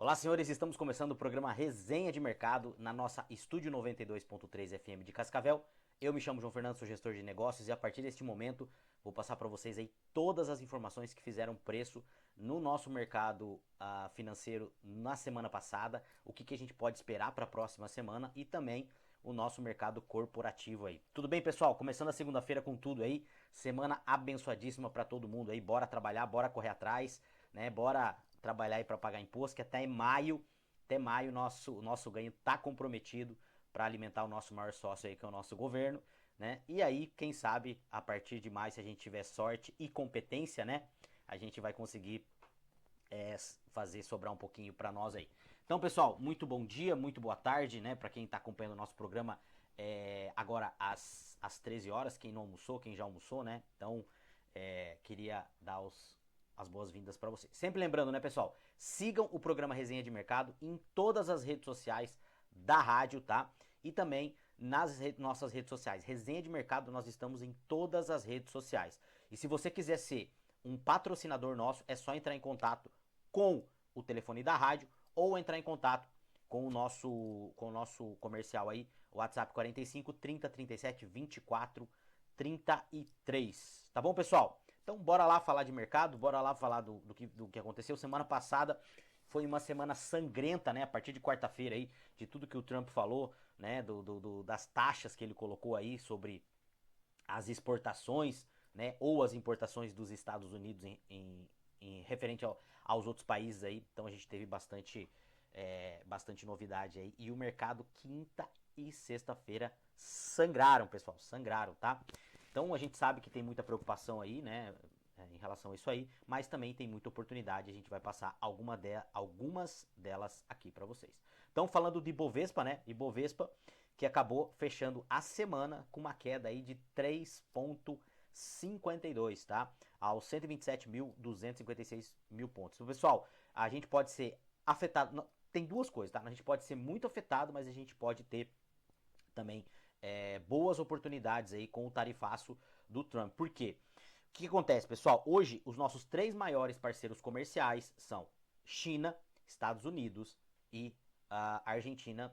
Olá, senhores, estamos começando o programa Resenha de Mercado na nossa Estúdio 92.3 FM de Cascavel. Eu me chamo João Fernando, sou gestor de negócios e a partir deste momento vou passar para vocês aí todas as informações que fizeram preço no nosso mercado financeiro na semana passada, o que a gente pode esperar para a próxima semana e também o nosso mercado corporativo aí. Tudo bem, pessoal? Começando a segunda-feira com tudo aí, semana abençoadíssima para todo mundo aí. Bora trabalhar, bora correr atrás, né? Bora trabalhar aí para pagar imposto, que até maio nosso ganho tá comprometido para alimentar o nosso maior sócio aí, que é o nosso governo, né? E aí, quem sabe, a partir de maio, se a gente tiver sorte e competência, né, a gente vai conseguir fazer sobrar um pouquinho para nós aí. Então, pessoal, muito bom dia, muito boa tarde, né, para quem está acompanhando o nosso programa agora às 13 horas, quem não almoçou, quem já almoçou, né? Então, queria dar as boas-vindas para vocês. Sempre lembrando, né, pessoal? Sigam o programa Resenha de Mercado em todas as redes sociais da rádio, tá? E também nas nossas redes sociais. Resenha de Mercado, nós estamos em todas as redes sociais. E se você quiser ser um patrocinador nosso, é só entrar em contato com o telefone da rádio ou entrar em contato com o nosso comercial aí, WhatsApp 45 30 37 24 33. Tá bom, pessoal? Então bora lá falar de mercado, bora lá falar do que aconteceu. Semana passada foi uma semana sangrenta, né? A partir de quarta-feira aí, de tudo que o Trump falou, né? Das taxas que ele colocou aí sobre as exportações, né? Ou as importações dos Estados Unidos em referente aos outros países aí. Então a gente teve bastante novidade aí. E o mercado quinta e sexta-feira sangraram, pessoal, sangraram, tá? Então a gente sabe que tem muita preocupação aí, né, em relação a isso aí, mas também tem muita oportunidade, a gente vai passar algumas delas aqui para vocês. Então falando de Ibovespa, né, Ibovespa que acabou fechando a semana com uma queda aí de 3,52, tá? Aos 127.256 mil pontos. Então, pessoal, a gente pode ser afetado, tem duas coisas, tá? A gente pode ser muito afetado, mas a gente pode ter também boas oportunidades aí com o tarifaço do Trump. Por quê? O que acontece, pessoal? Hoje, os nossos três maiores parceiros comerciais são China, Estados Unidos e Argentina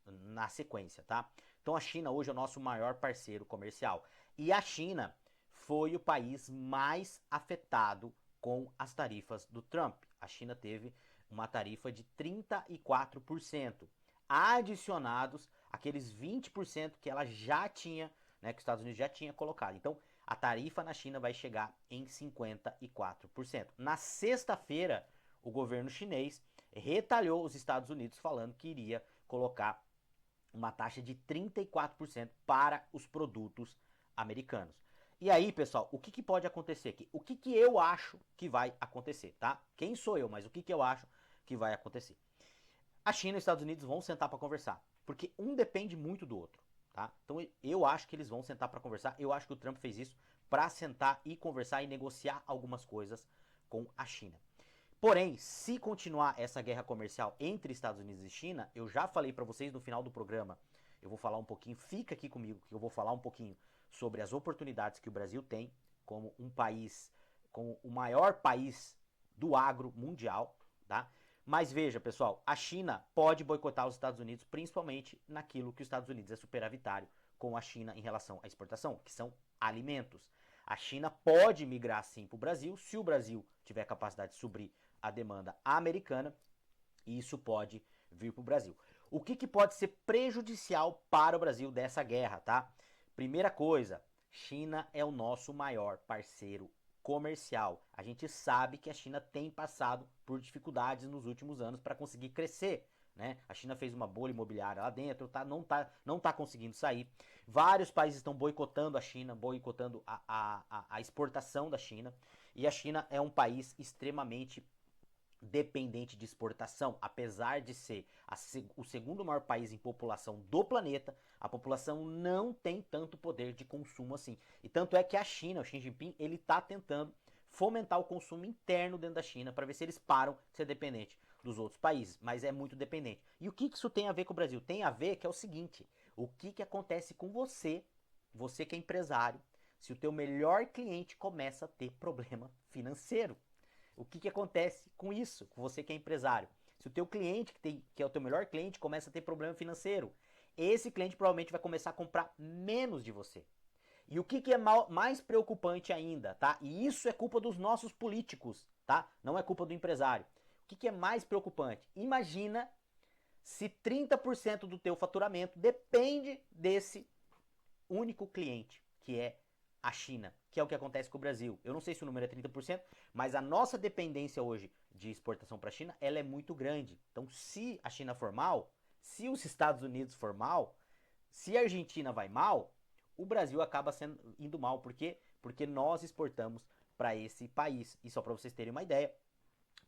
na sequência, tá? Então a China hoje é o nosso maior parceiro comercial. E a China foi o país mais afetado com as tarifas do Trump. A China teve uma tarifa de 34%, adicionados aqueles 20% que ela já tinha, né, que os Estados Unidos já tinha colocado. Então, a tarifa na China vai chegar em 54%. Na sexta-feira, o governo chinês retalhou os Estados Unidos falando que iria colocar uma taxa de 34% para os produtos americanos. E aí, pessoal, o que pode acontecer aqui? O que eu acho que vai acontecer, tá? Quem sou eu, mas o que eu acho que vai acontecer? A China e os Estados Unidos vão sentar para conversar, porque um depende muito do outro, tá? Então eu acho que eles vão sentar para conversar. Eu acho que o Trump fez isso para sentar e conversar e negociar algumas coisas com a China. Porém, se continuar essa guerra comercial entre Estados Unidos e China, eu já falei para vocês no final do programa, eu vou falar um pouquinho, fica aqui comigo que eu vou falar um pouquinho sobre as oportunidades que o Brasil tem como um país, como o maior país do agro mundial, tá? Mas veja, pessoal, a China pode boicotar os Estados Unidos, principalmente naquilo que os Estados Unidos é superavitário com a China em relação à exportação, que são alimentos. A China pode migrar sim para o Brasil, se o Brasil tiver capacidade de suprir a demanda americana, e isso pode vir para o Brasil. O que pode ser prejudicial para o Brasil dessa guerra, tá? Primeira coisa, China é o nosso maior parceiro comercial. A gente sabe que a China tem passado por dificuldades nos últimos anos para conseguir crescer. Né? A China fez uma bolha imobiliária lá dentro, não tá conseguindo sair. Vários países estão boicotando a China, boicotando a exportação da China. E a China é um país extremamente dependente de exportação, apesar de ser o segundo maior país em população do planeta, a população não tem tanto poder de consumo assim. E tanto é que a China, o Xi Jinping, ele está tentando fomentar o consumo interno dentro da China para ver se eles param de ser dependentes dos outros países, mas é muito dependente. E o que isso tem a ver com o Brasil? Tem a ver que é o seguinte, o que acontece com você, você que é empresário, se o teu melhor cliente começa a ter problema financeiro. O que acontece com isso, com você que é empresário? Se o teu cliente, que é o teu melhor cliente, começa a ter problema financeiro, esse cliente provavelmente vai começar a comprar menos de você. E o que é mais preocupante ainda, tá? E isso é culpa dos nossos políticos, tá? Não é culpa do empresário. O que é mais preocupante? Imagina se 30% do teu faturamento depende desse único cliente, que é a China, que é o que acontece com o Brasil. Eu não sei se o número é 30%, mas a nossa dependência hoje de exportação para a China, ela é muito grande. Então, se a China for mal, se os Estados Unidos for mal, se a Argentina vai mal, o Brasil acaba indo mal. Por quê? Porque nós exportamos para esse país. E só para vocês terem uma ideia,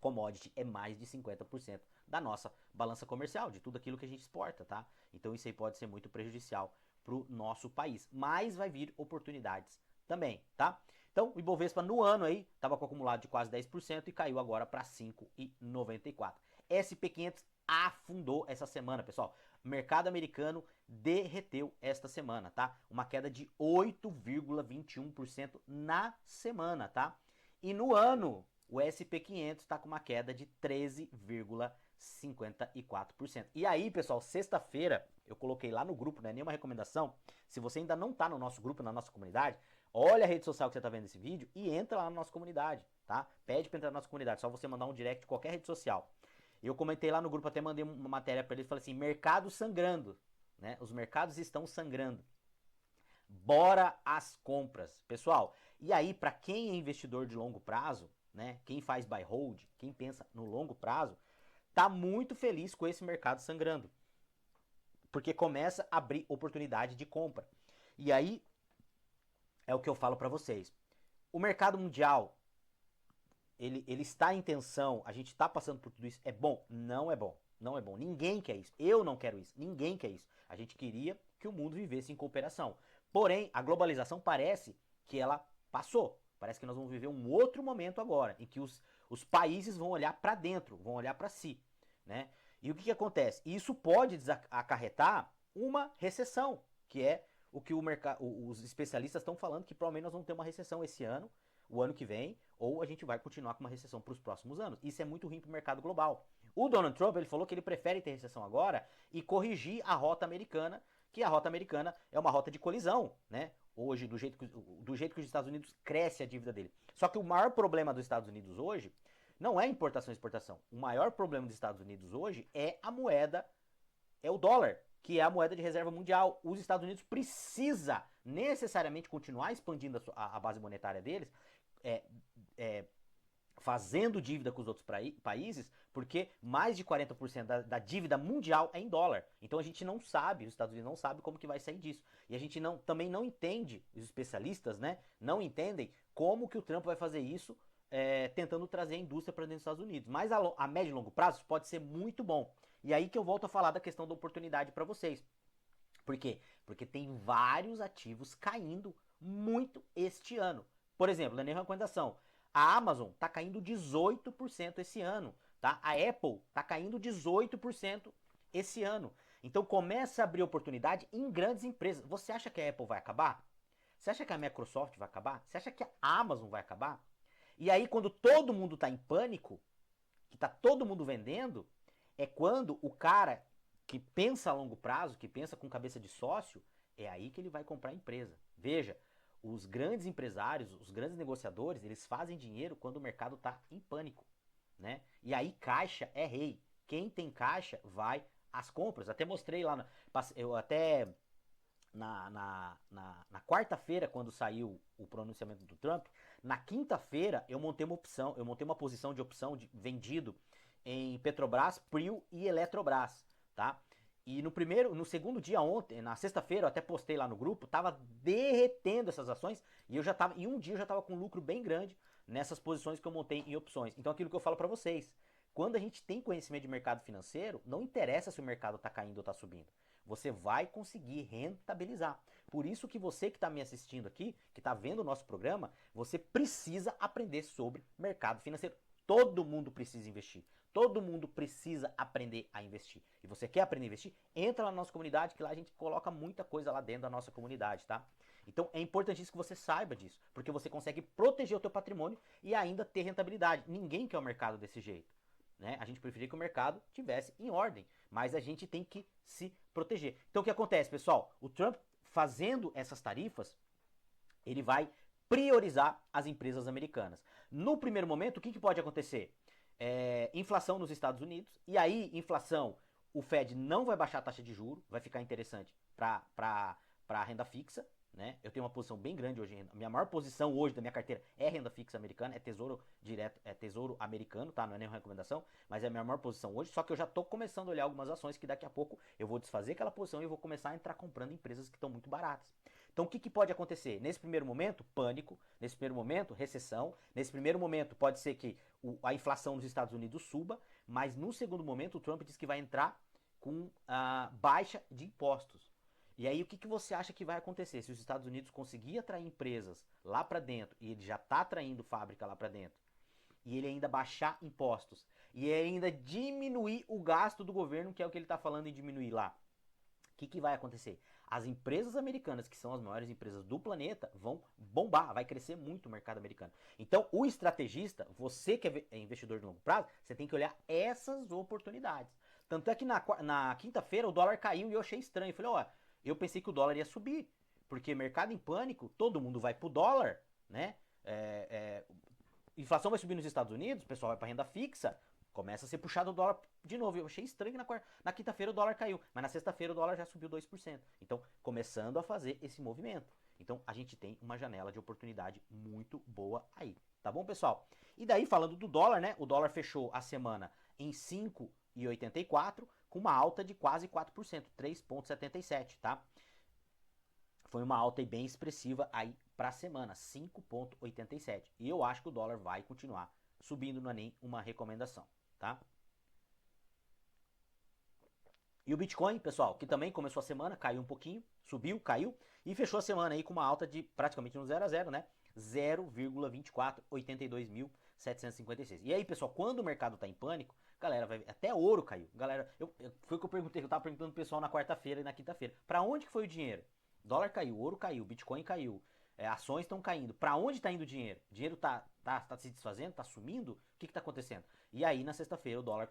commodity é mais de 50% da nossa balança comercial, de tudo aquilo que a gente exporta, tá? Então isso aí pode ser muito prejudicial para o nosso país. Mas vai vir oportunidades também, tá? Então o Ibovespa no ano aí estava com acumulado de quase 10% e caiu agora para 5,94. SP500 afundou essa semana, pessoal. O mercado americano derreteu esta semana, tá? Uma queda de 8,21% na semana, tá? E no ano, o SP500 está com uma queda de 13,54%. E aí, pessoal, sexta-feira, eu coloquei lá no grupo, não é nenhuma recomendação. Se você ainda não está no nosso grupo, na nossa comunidade, olha a rede social que você está vendo esse vídeo e entra lá na nossa comunidade, tá? Pede para entrar na nossa comunidade, só você mandar um direct de qualquer rede social. Eu comentei lá no grupo, até mandei uma matéria para eles, falei assim, mercado sangrando, né? Os mercados estão sangrando. Bora às compras. Pessoal, e aí para quem é investidor de longo prazo, né? Quem faz buy hold, quem pensa no longo prazo, tá muito feliz com esse mercado sangrando. Porque começa a abrir oportunidade de compra. E aí é o que eu falo para vocês. O mercado mundial, ele está em tensão, a gente está passando por tudo isso. É bom? Não é bom. Não é bom. Ninguém quer isso. Eu não quero isso. Ninguém quer isso. A gente queria que o mundo vivesse em cooperação. Porém, a globalização parece que ela passou. Parece que nós vamos viver um outro momento agora, em que os países vão olhar para dentro, vão olhar para si, né? E o que acontece? Isso pode acarretar uma recessão, que é o que os especialistas estão falando, que provavelmente nós vamos ter uma recessão esse ano, o ano que vem, ou a gente vai continuar com uma recessão para os próximos anos. Isso é muito ruim para o mercado global. O Donald Trump ele falou que ele prefere ter recessão agora e corrigir a rota americana, que a rota americana é uma rota de colisão, né? Hoje, do jeito que os Estados Unidos cresce a dívida dele. Só que o maior problema dos Estados Unidos hoje não é importação e exportação. O maior problema dos Estados Unidos hoje é a moeda, é o dólar, que é a moeda de reserva mundial. Os Estados Unidos precisa necessariamente continuar expandindo a base monetária deles, fazendo dívida com os outros países, porque mais de 40% da dívida mundial é em dólar. Então a gente não sabe, os Estados Unidos não sabe como que vai sair disso. E a gente também não entende, os especialistas, né, não entendem como que o Trump vai fazer isso, tentando trazer a indústria para dentro dos Estados Unidos. Mas a médio e longo prazo pode ser muito bom. E aí que eu volto a falar da questão da oportunidade para vocês. Por quê? Porque tem vários ativos caindo muito este ano. Por exemplo, na minha recomendação, a Amazon está caindo 18% esse ano, tá? A Apple está caindo 18% esse ano. Então começa a abrir oportunidade em grandes empresas. Você acha que a Apple vai acabar? Você acha que a Microsoft vai acabar? Você acha que a Amazon vai acabar? E aí quando todo mundo está em pânico, que está todo mundo vendendo, é quando o cara que pensa a longo prazo, que pensa com cabeça de sócio, é aí que ele vai comprar a empresa. Veja, os grandes empresários, os grandes negociadores, eles fazem dinheiro quando o mercado está em pânico, né? E aí caixa é rei. Quem tem caixa vai às compras. Até mostrei lá, eu até na quarta-feira, quando saiu o pronunciamento do Trump, na quinta-feira eu montei uma opção, eu montei uma posição de opção de vendido em Petrobras, Prio e Eletrobras, tá? E no segundo dia ontem, na sexta-feira, eu até postei lá no grupo, tava derretendo essas ações e em um dia eu já tava com um lucro bem grande nessas posições que eu montei em opções. Então aquilo que eu falo para vocês, quando a gente tem conhecimento de mercado financeiro, não interessa se o mercado tá caindo ou tá subindo. Você vai conseguir rentabilizar. Por isso que você que está me assistindo aqui, que está vendo o nosso programa, você precisa aprender sobre mercado financeiro. Todo mundo precisa investir. Todo mundo precisa aprender a investir. E você quer aprender a investir? Entra na nossa comunidade, que lá a gente coloca muita coisa lá dentro da nossa comunidade, tá? Então é importantíssimo que você saiba disso, porque você consegue proteger o teu patrimônio e ainda ter rentabilidade. Ninguém quer o mercado desse jeito, né? A gente preferia que o mercado tivesse em ordem, mas a gente tem que se proteger. Então o que acontece, pessoal? O Trump fazendo essas tarifas, ele vai priorizar as empresas americanas. No primeiro momento, o que pode acontecer? Inflação nos Estados Unidos, e aí inflação, o Fed não vai baixar a taxa de juros, vai ficar interessante para a renda fixa, né? Eu tenho uma posição bem grande hoje, a minha maior posição hoje da minha carteira é renda fixa americana, é tesouro direto, é tesouro americano, tá? Não é nenhuma recomendação, mas é a minha maior posição hoje, só que eu já estou começando a olhar algumas ações que daqui a pouco eu vou desfazer aquela posição e vou começar a entrar comprando empresas que estão muito baratas. Então o que pode acontecer? Nesse primeiro momento, pânico, nesse primeiro momento, recessão, nesse primeiro momento pode ser que a inflação nos Estados Unidos suba, mas no segundo momento o Trump diz que vai entrar com a baixa de impostos. E aí o que você acha que vai acontecer? Se os Estados Unidos conseguir atrair empresas lá para dentro, e ele já está atraindo fábrica lá para dentro, e ele ainda baixar impostos, e ele ainda diminuir o gasto do governo, que é o que ele está falando em diminuir lá, o que vai acontecer? As empresas americanas, que são as maiores empresas do planeta, vão bombar, vai crescer muito o mercado americano. Então, o estrategista, você que é investidor de longo prazo, você tem que olhar essas oportunidades. Tanto é que na quinta-feira o dólar caiu e eu achei estranho. Eu falei, ó, eu pensei que o dólar ia subir, porque mercado em pânico, todo mundo vai pro dólar, né? Inflação vai subir nos Estados Unidos, o pessoal vai para renda fixa, começa a ser puxado o dólar de novo. Eu achei estranho que na quinta-feira o dólar caiu, mas na sexta-feira o dólar já subiu 2%. Então, começando a fazer esse movimento. Então, a gente tem uma janela de oportunidade muito boa aí. Tá bom, pessoal? E daí, falando do dólar, né? O dólar fechou a semana em 5,84, com uma alta de quase 4%, 3,77, tá? Foi uma alta bem expressiva aí para a semana, 5,87. E eu acho que o dólar vai continuar subindo, não é nem uma recomendação, tá? E o Bitcoin, pessoal, que também começou a semana, caiu um pouquinho, subiu, caiu, e fechou a semana aí com uma alta de praticamente no 0 a 0, né? 0,2482.756. E aí, pessoal, quando o mercado tá em pânico, galera, até ouro caiu. Galera, foi o que eu perguntei, eu tava perguntando pro pessoal na quarta-feira e na quinta-feira. Para onde que foi o dinheiro? Dólar caiu, ouro caiu, Bitcoin caiu, ações estão caindo. Para onde está indo o dinheiro? O dinheiro tá se desfazendo, tá sumindo? O que está acontecendo? E aí, na sexta-feira, o dólar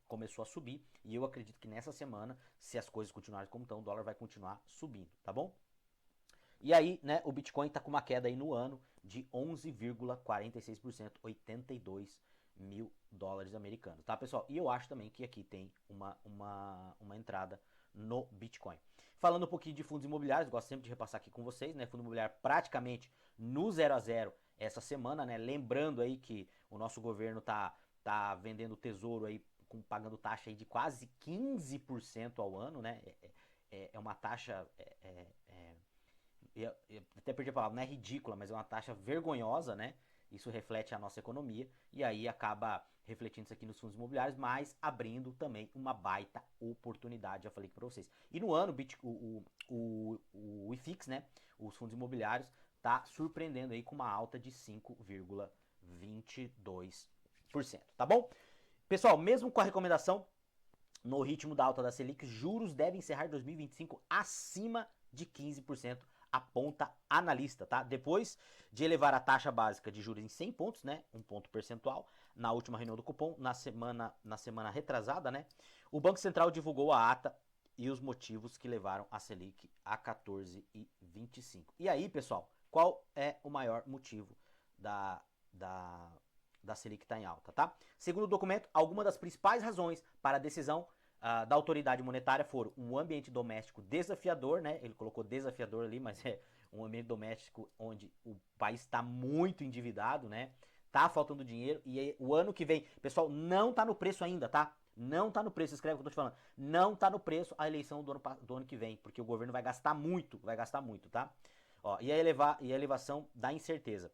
começou a subir. E eu acredito que nessa semana, se as coisas continuarem como estão, o dólar vai continuar subindo, tá bom? E aí, né, o Bitcoin está com uma queda aí no ano de 11,46%, 82 mil dólares americanos, tá, pessoal? E eu acho também que aqui tem uma entrada no Bitcoin. Falando um pouquinho de fundos imobiliários, gosto sempre de repassar aqui com vocês, né? Fundo imobiliário praticamente no 0 a 0 essa semana, né? Lembrando aí que o nosso governo tá vendendo tesouro aí, pagando taxa aí de quase 15% ao ano, né? É uma taxa, eu até perdi a palavra, não é ridícula, mas é uma taxa vergonhosa, né? Isso reflete a nossa economia e aí acaba refletindo isso aqui nos fundos imobiliários, mas abrindo também uma baita oportunidade, já falei aqui para vocês. E no ano, o IFIX, né, os fundos imobiliários, tá surpreendendo aí com uma alta de 5,22%, tá bom? Pessoal, mesmo com a recomendação no ritmo da alta da Selic, juros devem encerrar 2025 acima de 15%, aponta analista, tá? Depois de elevar a taxa básica de juros em 100 pontos, né, um ponto percentual, na última reunião do cupom, na semana retrasada, né, o Banco Central divulgou a ata e os motivos que levaram a Selic a 14,25. E aí, pessoal, qual é o maior motivo da Selic estar em alta, tá? Segundo o documento, algumas das principais razões para a decisão da autoridade monetária foram um ambiente doméstico desafiador, né? Ele colocou desafiador ali, mas é um ambiente doméstico onde o país está muito endividado, né? Tá faltando dinheiro e o ano que vem, pessoal, não tá no preço ainda, tá? Não tá no preço, escreve o que eu tô te falando. Não tá no preço a eleição do ano que vem, porque o governo vai gastar muito, tá? Ó, e a elevação da incerteza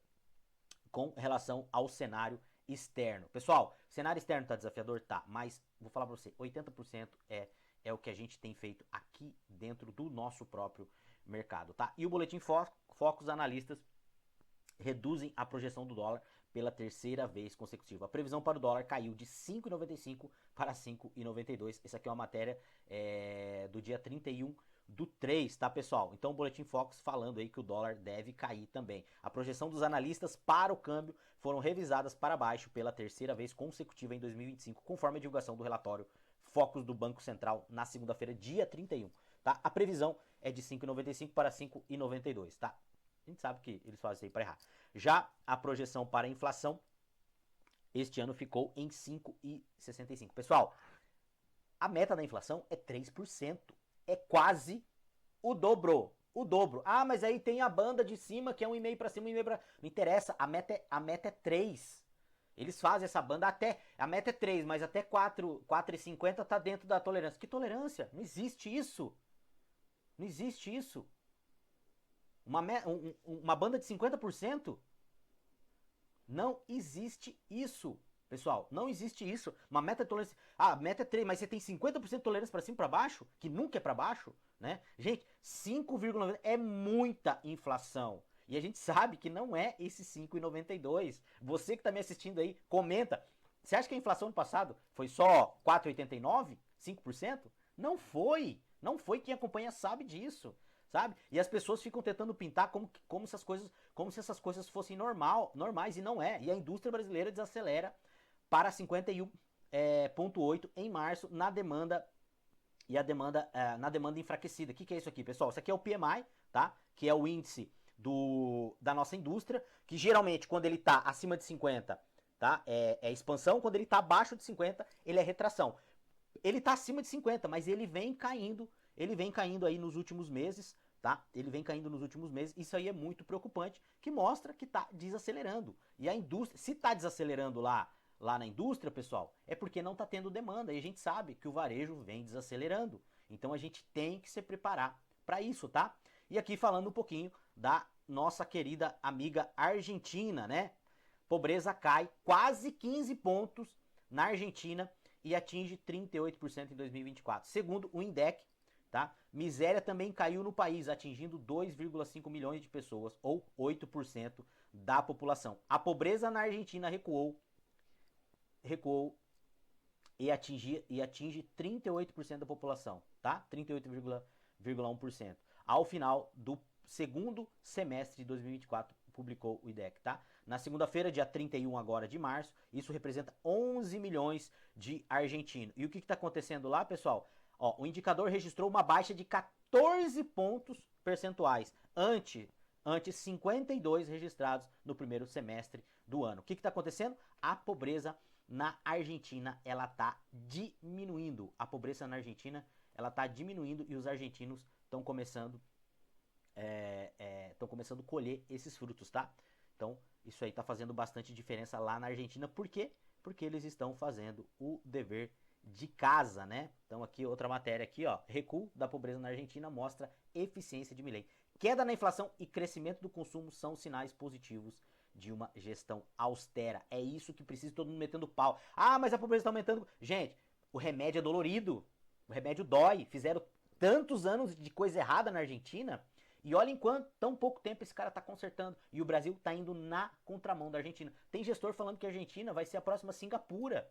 com relação ao cenário externo. Pessoal, o cenário externo tá desafiador? Tá, mas vou falar pra você, 80% é o que a gente tem feito aqui dentro do nosso próprio mercado, tá? E o boletim Focus, analistas reduzem a projeção do dólar pela terceira vez consecutiva. A previsão para o dólar caiu de 5,95 para 5,92. Essa aqui é uma matéria do dia 31 do 3, tá, pessoal? Então o Boletim Focus falando aí que o dólar deve cair também. A projeção dos analistas para o câmbio foram revisadas para baixo pela terceira vez consecutiva em 2025, conforme a divulgação do relatório Focus do Banco Central na segunda-feira, dia 31, tá? A previsão é de 5,95 para 5,92, tá? A gente sabe que eles fazem isso aí para errar. Já a projeção para a inflação este ano ficou em 5,65. Pessoal, a meta da inflação é 3%. É quase o dobro. O dobro. Ah, mas aí tem a banda de cima que é 1,5 para cima, 1,5 para... Não interessa, a meta é 3. Eles fazem essa banda até... A meta é 3, mas até 4,50 tá dentro da tolerância. Que tolerância? Não existe isso. Não existe isso. Uma banda de 50%? Não existe isso. Pessoal, não existe isso. Uma meta de tolerância. Ah, a meta é 3, mas você tem 50% de tolerância para cima e para baixo? Que nunca é para baixo, né? Gente, 5,90 é muita inflação. E a gente sabe que não é esse 5,92. Você que está me assistindo aí, comenta. Você acha que a inflação no passado foi só 4,89? 5%? Não foi. Não foi. Quem acompanha sabe disso. Sabe? E as pessoas ficam tentando pintar como se essas coisas fossem normais, e não é. E a indústria brasileira desacelera para 51,8 em março na demanda na demanda enfraquecida. O que é isso aqui, pessoal? Isso aqui é o PMI, tá? Que é o índice da nossa indústria, que geralmente quando ele está acima de 50, tá? É expansão, quando ele está abaixo de 50, ele é retração. Ele está acima de 50, mas ele vem caindo aí nos últimos meses, tá? Ele vem caindo nos últimos meses. Isso aí é muito preocupante, que mostra que está desacelerando. E a indústria, se está desacelerando lá na indústria, pessoal, é porque não está tendo demanda. E a gente sabe que o varejo vem desacelerando. Então a gente tem que se preparar para isso, tá? E aqui falando um pouquinho da nossa querida amiga Argentina, né? Pobreza cai quase 15 pontos na Argentina e atinge 38% em 2024. Segundo o INDEC, tá? Miséria também caiu no país, atingindo 2,5 milhões de pessoas, ou 8% da população. A pobreza na Argentina recuou e atinge 38% da população, tá? 38,1%. Ao final do segundo semestre de 2024, publicou o IDEC, tá? Na segunda-feira, dia 31 agora de março, isso representa 11 milhões de argentinos. E o que está acontecendo lá, pessoal? Ó, o indicador registrou uma baixa de 14 pontos percentuais, ante 52 registrados no primeiro semestre do ano. O que está acontecendo? A pobreza na Argentina, ela está diminuindo. A pobreza na Argentina, ela está diminuindo e os argentinos estão começando a colher esses frutos, tá? Então, isso aí está fazendo bastante diferença lá na Argentina. Por quê? Porque eles estão fazendo o dever de casa, né? Então, aqui outra matéria aqui, ó. Recuo da pobreza na Argentina mostra eficiência de Milei. Queda na inflação e crescimento do consumo são sinais positivos de uma gestão austera. É isso que precisa, todo mundo metendo pau. Ah, mas a pobreza está aumentando. Gente, o remédio é dolorido. O remédio dói. Fizeram tantos anos de coisa errada na Argentina. E olha em quanto tão pouco tempo esse cara tá consertando. E o Brasil tá indo na contramão da Argentina. Tem gestor falando que a Argentina vai ser a próxima Singapura.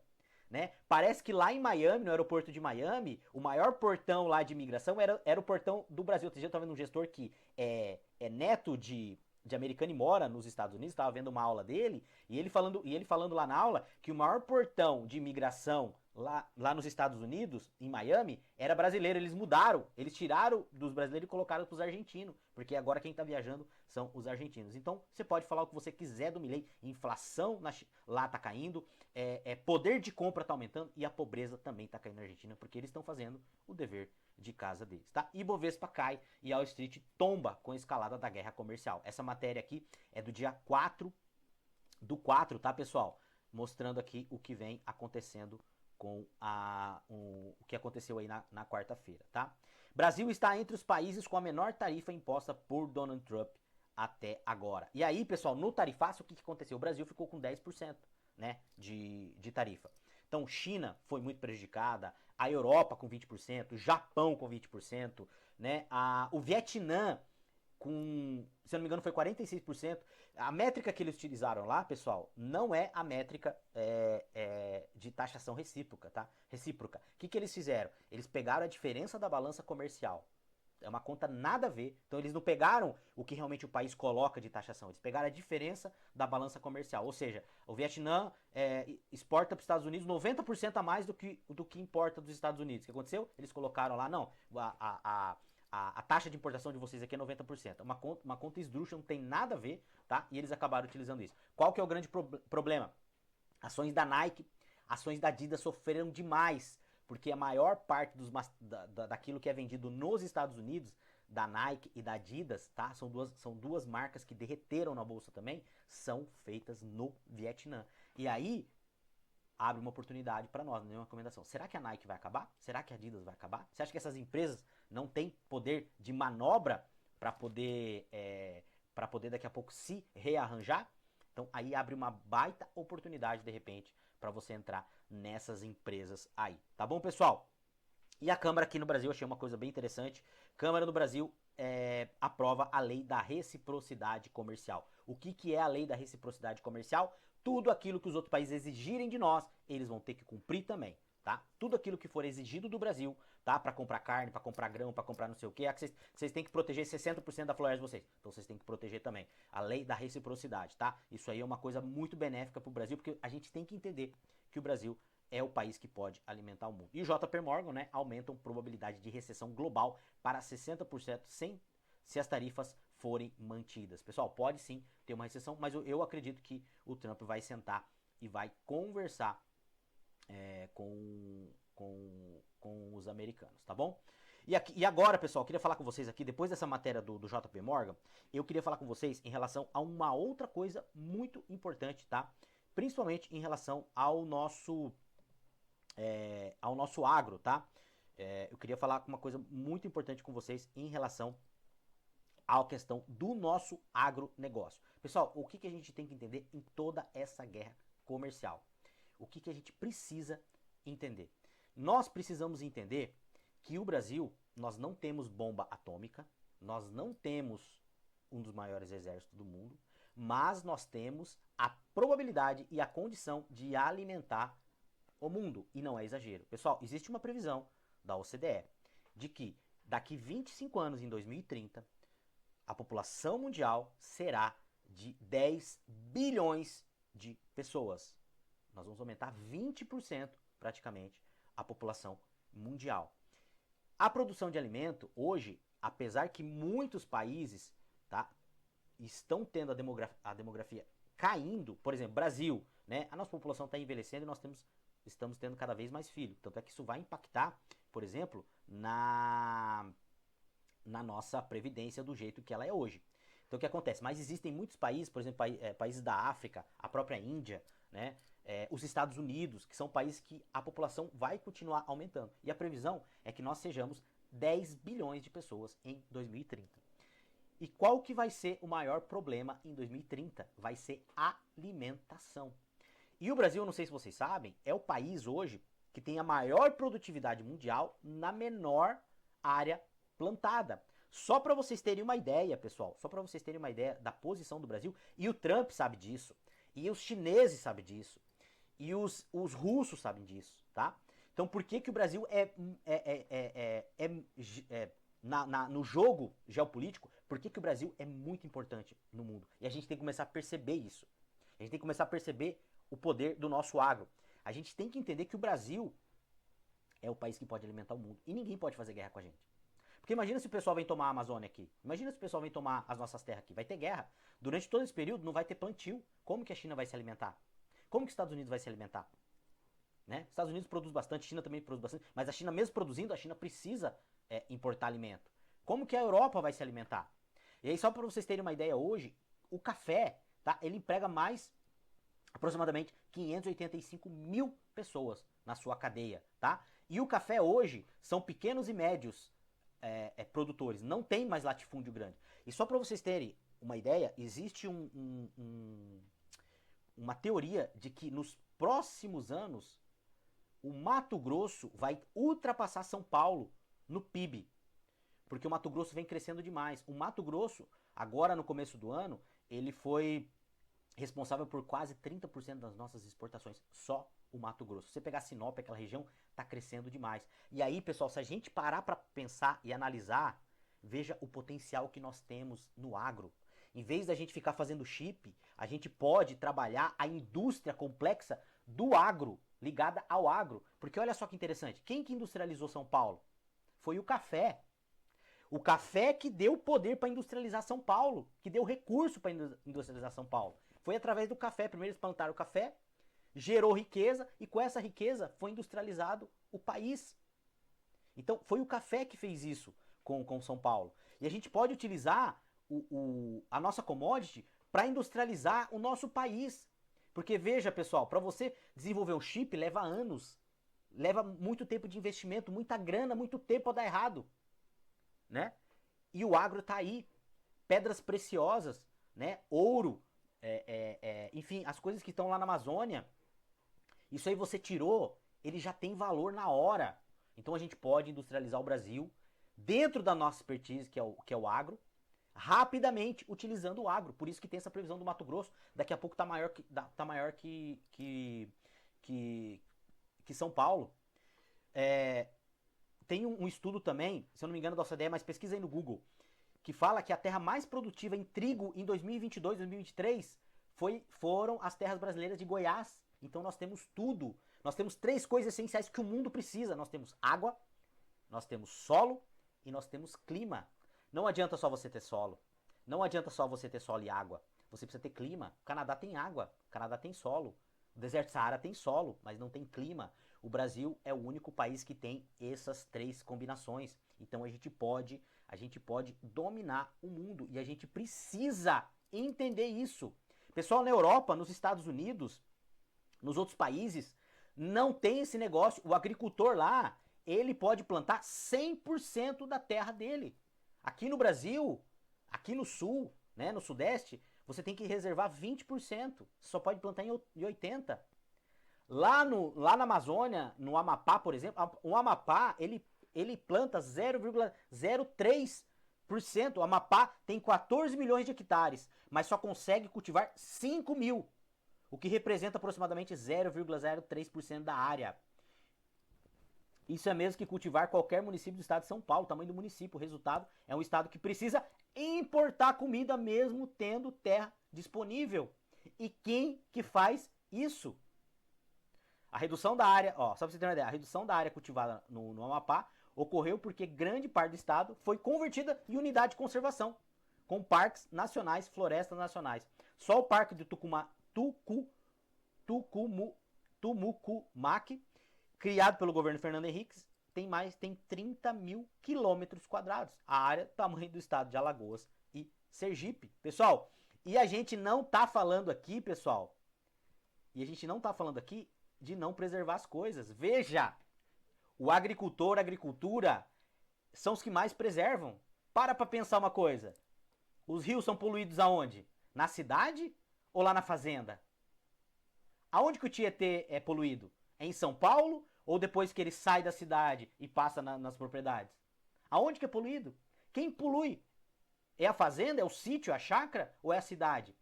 Né? Parece que lá em Miami, no aeroporto de Miami, o maior portão lá de imigração era o portão do Brasil. Outro dia eu tava vendo um gestor que é neto de americano e mora nos Estados Unidos, estava vendo uma aula dele, e ele falando lá na aula que o maior portão de imigração lá nos Estados Unidos, em Miami, era brasileiro. Eles mudaram, eles tiraram dos brasileiros e colocaram para os argentinos, porque agora quem está viajando são os argentinos. Então você pode falar o que você quiser do Milei, inflação lá está caindo, poder de compra está aumentando e a pobreza também está caindo na Argentina, porque eles estão fazendo o dever de casa deles, tá? Ibovespa cai e Wall Street tomba com a escalada da guerra comercial. Essa matéria aqui é do dia 4/4, tá, pessoal? Mostrando aqui o que vem acontecendo com o que aconteceu aí na quarta-feira, tá? Brasil está entre os países com a menor tarifa imposta por Donald Trump até agora. E aí, pessoal, no tarifaço, o que aconteceu? O Brasil ficou com 10%, né, de tarifa. Então, China foi muito prejudicada, a Europa com 20%, o Japão com 20%, né? O Vietnã com, se eu não me engano, foi 46%. A métrica que eles utilizaram lá, pessoal, não é a métrica de taxação recíproca, tá? Recíproca. O que eles fizeram? Eles pegaram a diferença da balança comercial É uma conta nada a ver. Então eles não pegaram o que realmente o país coloca de taxação, eles pegaram a diferença da balança comercial. Ou seja, o Vietnã exporta para os Estados Unidos 90% a mais do que importa dos Estados Unidos. O que aconteceu? Eles colocaram lá, não, a taxa de importação de vocês aqui é 90%. Uma conta esdrúxula, não tem nada a ver, tá? E eles acabaram utilizando isso. Qual que é o grande problema? Ações da Nike, ações da Adidas sofreram demais, porque a maior parte daquilo que é vendido nos Estados Unidos, da Nike e da Adidas, tá? São duas marcas que derreteram na bolsa também, são feitas no Vietnã. E aí abre uma oportunidade para nós, nenhuma recomendação. Será que a Nike vai acabar? Será que a Adidas vai acabar? Você acha que essas empresas não têm poder de manobra para poder daqui a pouco se rearranjar? Então aí abre uma baita oportunidade de repente para você entrar nessas empresas aí, tá bom, pessoal? E a Câmara aqui no Brasil, achei uma coisa bem interessante. Câmara do Brasil aprova a lei da reciprocidade comercial. O que é a lei da reciprocidade comercial? Tudo aquilo que os outros países exigirem de nós, eles vão ter que cumprir também, tá? Tudo aquilo que for exigido do Brasil, tá? Para comprar carne, para comprar grão, para comprar não sei o que, vocês têm que proteger 60% da floresta de vocês. Então vocês têm que proteger também. A lei da reciprocidade, tá? Isso aí é uma coisa muito benéfica para o Brasil, porque a gente tem que entender que o Brasil é o país que pode alimentar o mundo. E o JP Morgan, né, aumentam probabilidade de recessão global para 60% se as tarifas forem mantidas. Pessoal, pode sim ter uma recessão, mas eu acredito que o Trump vai sentar e vai conversar com os americanos, tá bom? E agora, pessoal, eu queria falar com vocês aqui, depois dessa matéria do JP Morgan, eu queria falar com vocês em relação a uma outra coisa muito importante, tá? Principalmente em relação ao nosso agro, tá? Eu queria falar uma coisa muito importante com vocês em relação à questão do nosso agronegócio. Pessoal, o que a gente tem que entender em toda essa guerra comercial? O que a gente precisa entender? Nós precisamos entender que o Brasil, nós não temos bomba atômica, nós não temos um dos maiores exércitos do mundo, mas nós temos a probabilidade e a condição de alimentar o mundo, e não é exagero. Pessoal, existe uma previsão da OCDE de que daqui 25 anos, em 2030, a população mundial será de 10 bilhões de pessoas. Nós vamos aumentar 20% praticamente a população mundial. A produção de alimento, hoje, apesar que muitos países, tá, estão tendo a demografia caindo, por exemplo, Brasil, né, a nossa população está envelhecendo e nós estamos tendo cada vez mais filhos. Tanto é que isso vai impactar, por exemplo, na nossa previdência do jeito que ela é hoje. Então o que acontece? Mas existem muitos países, por exemplo, países da África, a própria Índia, né, os Estados Unidos, que são países que a população vai continuar aumentando. E a previsão é que nós sejamos 10 bilhões de pessoas em 2030. E qual que vai ser o maior problema em 2030? Vai ser alimentação. E o Brasil, não sei se vocês sabem, é o país hoje que tem a maior produtividade mundial na menor área plantada. Só para vocês terem uma ideia, pessoal, só para vocês terem uma ideia da posição do Brasil, e o Trump sabe disso, e os chineses sabem disso, e os russos sabem disso, tá? Então por que o Brasil no jogo geopolítico, por que o Brasil é muito importante no mundo? E a gente tem que começar a perceber isso. A gente tem que começar a perceber o poder do nosso agro. A gente tem que entender que o Brasil é o país que pode alimentar o mundo. E ninguém pode fazer guerra com a gente. Porque imagina se o pessoal vem tomar a Amazônia aqui. Imagina se o pessoal vem tomar as nossas terras aqui. Vai ter guerra. Durante todo esse período não vai ter plantio. Como que a China vai se alimentar? Como que os Estados Unidos vai se alimentar? Né? Os Estados Unidos produz bastante, a China também produz bastante. Mas a China mesmo produzindo, a China precisa importar alimento. Como que a Europa vai se alimentar? E aí só para vocês terem uma ideia hoje, o café, tá? Ele emprega mais aproximadamente 585 mil pessoas na sua cadeia, tá? E o café hoje são pequenos e médios produtores, não tem mais latifúndio grande. E só para vocês terem uma ideia, existe uma teoria de que nos próximos anos o Mato Grosso vai ultrapassar São Paulo no PIB, porque o Mato Grosso vem crescendo demais. O Mato Grosso, agora no começo do ano, ele foi responsável por quase 30% das nossas exportações, só o Mato Grosso. Se você pegar Sinop, aquela região, está crescendo demais. E aí, pessoal, se a gente parar para pensar e analisar, Veja o potencial que nós temos no agro. Em vez da gente ficar fazendo chip, a gente pode trabalhar a indústria complexa do agro, ligada ao agro. Porque olha só que interessante, quem que industrializou São Paulo? Foi o café. O café que deu poder para industrializar São Paulo, que deu recurso para industrializar São Paulo. Foi através do café. Primeiro eles plantaram o café, gerou riqueza e com essa riqueza foi industrializado o país. Então foi o café que fez isso com São Paulo. E a gente pode utilizar a nossa commodity para industrializar o nosso país. Porque veja, pessoal, para você desenvolver um chip leva anos, leva muito tempo de investimento, muita grana, muito tempo para dar errado, né? E o agro está aí, pedras preciosas, né? Ouro, enfim, as coisas que estão lá na Amazônia. Isso aí você tirou, ele já tem valor na hora. Então a gente pode industrializar o Brasil dentro da nossa expertise, que é o agro, rapidamente utilizando o agro. Por isso que tem essa previsão do Mato Grosso. Daqui a pouco tá maior que São Paulo. Tem um estudo também, se eu não me engano da OCDE, mas pesquisa aí no Google, que fala que a terra mais produtiva em trigo em 2022, 2023 foram as terras brasileiras de Goiás. Então nós temos tudo. Nós temos 3 coisas essenciais que o mundo precisa. Nós temos água, nós temos solo e nós temos clima. Não adianta só você ter solo. Não adianta só você ter solo e água. Você precisa ter clima. O Canadá tem água, o Canadá tem solo. O deserto Saara tem solo, mas não tem clima. O Brasil é o único país que tem essas 3 combinações. Então a gente pode dominar o mundo e a gente precisa entender isso. Pessoal, na Europa, nos Estados Unidos, nos outros países, não tem esse negócio. O agricultor lá, ele pode plantar 100% da terra dele. Aqui no Brasil, aqui no sul, né, no sudeste, você tem que reservar 20%. Você só pode plantar em 80%. Lá na Amazônia, no Amapá, por exemplo, o Amapá, ele planta 0,03%. O Amapá tem 14 milhões de hectares, mas só consegue cultivar 5 mil, o que representa aproximadamente 0,03% da área. Isso é mesmo que cultivar qualquer município do estado de São Paulo, o tamanho do município. O resultado é um estado que precisa importar comida mesmo tendo terra disponível. E quem que faz isso? A redução da área, só pra você ter uma ideia, a redução da área cultivada no Amapá ocorreu porque grande parte do estado foi convertida em unidade de conservação, com parques nacionais, florestas nacionais. Só o parque de Tumucumaque, criado pelo governo Fernando Henrique, tem 30 mil quilômetros quadrados. A área do tamanho do estado de Alagoas e Sergipe. Pessoal, e a gente não tá falando aqui, pessoal, de não preservar as coisas. Veja, o agricultor, a agricultura, são os que mais preservam. Para pensar uma coisa. Os rios são poluídos aonde? Na cidade ou lá na fazenda? Aonde que o Tietê é poluído? É em São Paulo ou depois que ele sai da cidade e passa nas propriedades? Aonde que é poluído? Quem polui? É a fazenda, é o sítio, a chácara ou é a cidade?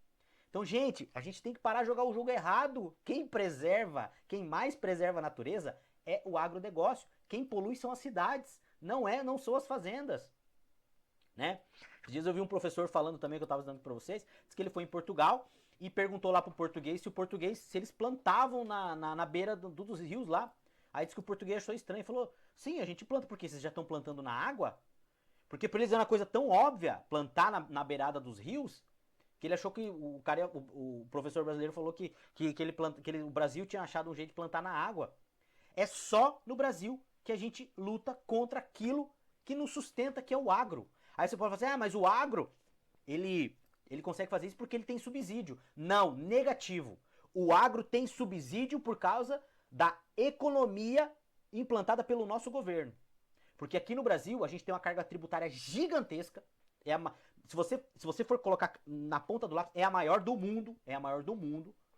Então, gente, a gente tem que parar de jogar o jogo errado. Quem mais preserva a natureza é o agronegócio. Quem polui são as cidades, não são as fazendas. Né? Esses dias eu vi um professor falando também, que eu estava dando para vocês, disse que ele foi em Portugal e perguntou lá pro português se eles plantavam na beira dos rios lá. Aí disse que o português achou estranho e falou, sim, a gente planta, porque vocês já estão plantando na água? Porque para eles é uma coisa tão óbvia plantar na beirada dos rios, que ele achou que o professor brasileiro falou que o Brasil tinha achado um jeito de plantar na água. É só no Brasil que a gente luta contra aquilo que nos sustenta, que é o agro. Aí você pode falar assim, mas o agro, ele consegue fazer isso porque ele tem subsídio. Não, negativo. O agro tem subsídio por causa da economia implantada pelo nosso governo. Porque aqui no Brasil a gente tem uma carga tributária gigantesca. Se você for colocar na ponta do lápis, é a maior do mundo,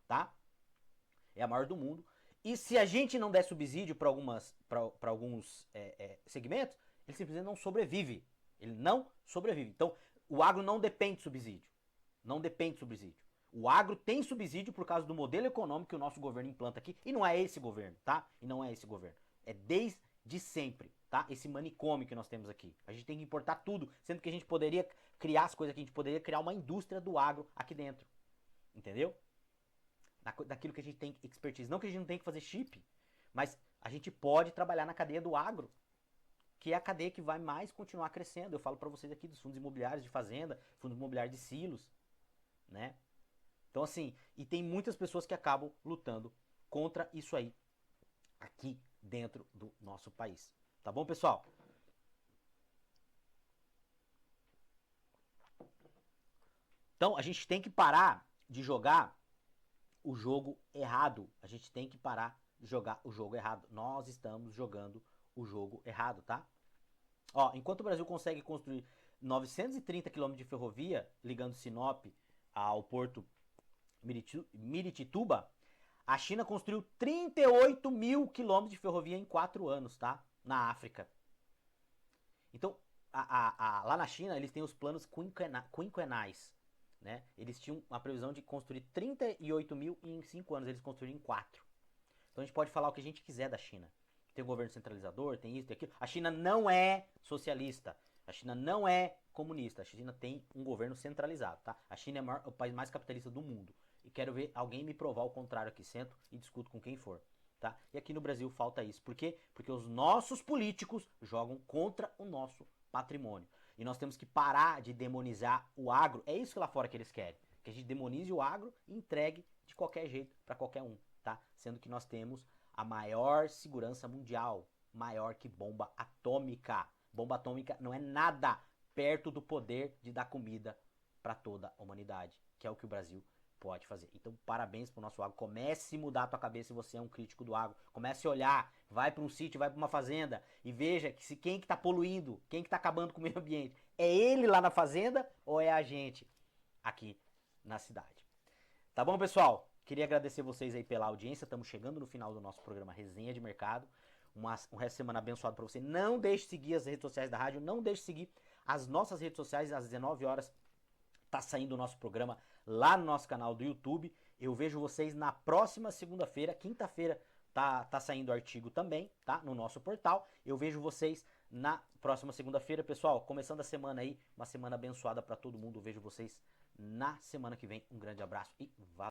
tá? É a maior do mundo. E se a gente não der subsídio para alguns segmentos, ele simplesmente não sobrevive. Ele não sobrevive. Então, o agro não depende de subsídio. Não depende de subsídio. O agro tem subsídio por causa do modelo econômico que o nosso governo implanta aqui. E não é esse governo, tá? E não é esse governo. É desde de sempre, tá? Esse manicômio que nós temos aqui. A gente tem que importar tudo, sendo que a gente poderia criar as coisas aqui, a gente poderia criar uma indústria do agro aqui dentro. Entendeu? Daquilo que a gente tem expertise. Não que a gente não tem que fazer chip, mas a gente pode trabalhar na cadeia do agro, que é a cadeia que vai mais continuar crescendo. Eu falo para vocês aqui dos fundos imobiliários de fazenda, fundos imobiliários de silos, né? Então assim, e tem muitas pessoas que acabam lutando contra isso aí aqui dentro do nosso país. Tá bom, pessoal? Então a gente tem que parar de jogar o jogo errado. A gente tem que parar de jogar o jogo errado. Nós estamos jogando o jogo errado, tá? Ó, enquanto o Brasil consegue construir 930 km de ferrovia ligando Sinop ao porto Miritituba, a China construiu 38 mil quilômetros de ferrovia em 4 anos, tá? Na África. Então, lá na China, eles têm os planos quinquenais, né? Eles tinham uma previsão de construir 38 mil e em 5 anos eles construíram em 4. Então a gente pode falar o que a gente quiser da China. Tem um governo centralizador, tem isso, tem aquilo. A China não é socialista. A China não é comunista. A China tem um governo centralizado, tá? A China é o país mais capitalista do mundo. E quero ver alguém me provar o contrário aqui. Sento e discuto com quem for, tá? E aqui no Brasil falta isso. Por quê? Porque os nossos políticos jogam contra o nosso patrimônio. E nós temos que parar de demonizar o agro. É isso que lá fora que eles querem. Que a gente demonize o agro e entregue de qualquer jeito para qualquer um, tá? Sendo que nós temos a maior segurança mundial, maior que bomba atômica. Bomba atômica não é nada perto do poder de dar comida para toda a humanidade, que é o que o Brasil pode fazer. Então, parabéns pro nosso agro. Comece a mudar a tua cabeça se você é um crítico do agro. Comece a olhar, vai para um sítio, vai para uma fazenda e veja que quem que tá poluindo, quem que tá acabando com o meio ambiente. É ele lá na fazenda ou é a gente aqui na cidade? Tá bom, pessoal? Queria agradecer vocês aí pela audiência. Estamos chegando no final do nosso programa Resenha de Mercado. Um resto de semana abençoado para você. Não deixe de seguir as redes sociais da rádio. Não deixe de seguir as nossas redes sociais. Às 19 horas tá saindo o nosso programa lá no nosso canal do YouTube. Eu vejo vocês na próxima segunda-feira. Quinta-feira tá saindo o artigo também, tá? No nosso portal. Eu vejo vocês na próxima segunda-feira. Pessoal, começando a semana aí. Uma semana abençoada para todo mundo. Eu vejo vocês na semana que vem. Um grande abraço e valeu!